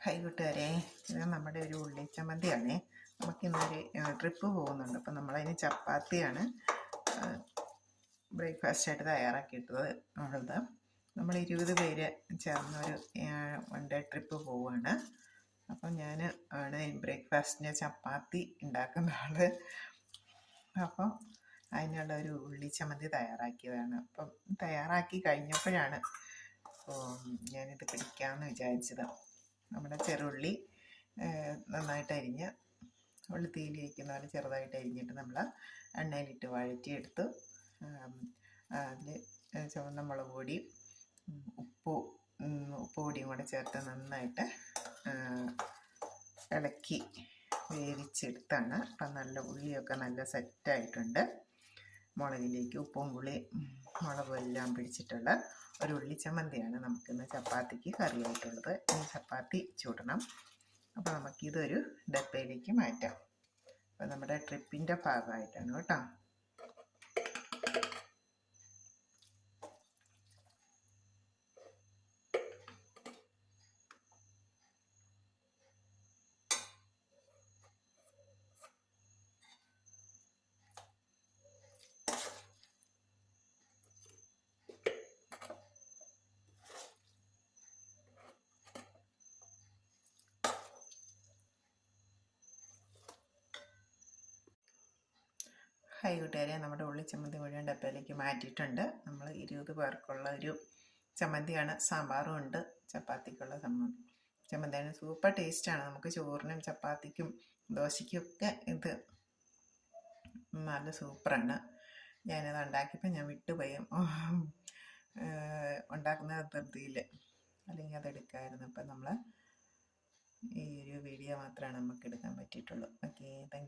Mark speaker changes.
Speaker 1: High കൂട്ടുകാരെ, ഇത് നമ്മുടെ ഒരു ഉള്ളി ചമ്മന്തിയാണേ. നമുക്കിന്നൊരു ട്രിപ്പ് പോകുന്നുണ്ട്. അപ്പം നമ്മളതിന് ചപ്പാത്തിയാണ് ബ്രേക്ക്ഫാസ്റ്റായിട്ട് തയ്യാറാക്കിയിട്ടത് ഉള്ളത്. നമ്മൾ 20 പേര് ചേർന്നൊരു വൺ ഡേ ട്രിപ്പ് പോവുകയാണ്. അപ്പം ഞാൻ ആണ് ബ്രേക്ക്ഫാസ്റ്റിന് ചപ്പാത്തി ഉണ്ടാക്കുന്ന ആൾ. അപ്പം അതിനുള്ള ഒരു ഉള്ളി ചമ്മന്തി തയ്യാറാക്കിയതാണ്. അപ്പം തയ്യാറാക്കി കഴിഞ്ഞപ്പോഴാണ് ഞാനിത് പിടിക്കാമെന്ന് വിചാരിച്ചത്. നമ്മുടെ ചെറുള്ളി നന്നായിട്ട് അരിഞ്ഞ് വെളുത്തിയിൽ വയ്ക്കുന്ന പോലെ ചെറുതായിട്ട് അരിഞ്ഞിട്ട് നമ്മൾ എണ്ണയിലിട്ട് വഴറ്റിയെടുത്ത് അതിൽ ചുവന്ന മുളക് പൊടി ഉപ്പ് പൊടിയും കൂടെ ചേർത്ത് നന്നായിട്ട് ഇളക്കി വേവിച്ചെടുത്താണ്. അപ്പം നല്ല ഉള്ളിയൊക്കെ നല്ല സെറ്റായിട്ടുണ്ട്. മുളകിലേക്ക് ഉപ്പും പുളി മുളകും എല്ലാം പിടിച്ചിട്ടുള്ള ഒരു ഉള്ളി ചമ്മന്തിയാണ് നമുക്കിന്ന് ചപ്പാത്തിക്ക് കറിയായിട്ടുള്ളത്. ഈ ചപ്പാത്തി ചൂടണം. അപ്പോൾ നമുക്കിതൊരു ഡപ്പയിലേക്ക് മാറ്റാം. അപ്പോൾ നമ്മുടെ ട്രിപ്പിൻ്റെ ഭാഗമായിട്ടാണ് കേട്ടോ. ഹൈ കൂട്ടുകാരെ, നമ്മുടെ ഉള്ളി ചമ്മന്തി മുഴുവൻ ഡപ്പയിലേക്ക് മാറ്റിയിട്ടുണ്ട്. നമ്മൾ 20 പേർക്കുള്ള ഒരു ചമ്മന്തിയാണ്. സാമ്പാറും ഉണ്ട്, ചപ്പാത്തിക്കുള്ള ചമ്മന്തിയാണ്. സൂപ്പർ ടേസ്റ്റാണ്. നമുക്ക് ചോറിനും ചപ്പാത്തിക്കും ദോശയ്ക്കും ഒക്കെ ഇത് നല്ല സൂപ്പറാണ്. ഞാനത് ഉണ്ടാക്കിയപ്പോൾ ഞാൻ വിട്ടുപോയി ഉണ്ടാക്കുന്ന ധൃതിയിൽ, അല്ലെങ്കിൽ അതെടുക്കാമായിരുന്നു. അപ്പം നമ്മൾ ഈ ഒരു വീഡിയോ മാത്രമാണ് നമുക്ക് എടുക്കാൻ പറ്റിയിട്ടുള്ളൂ. Okay, thank you.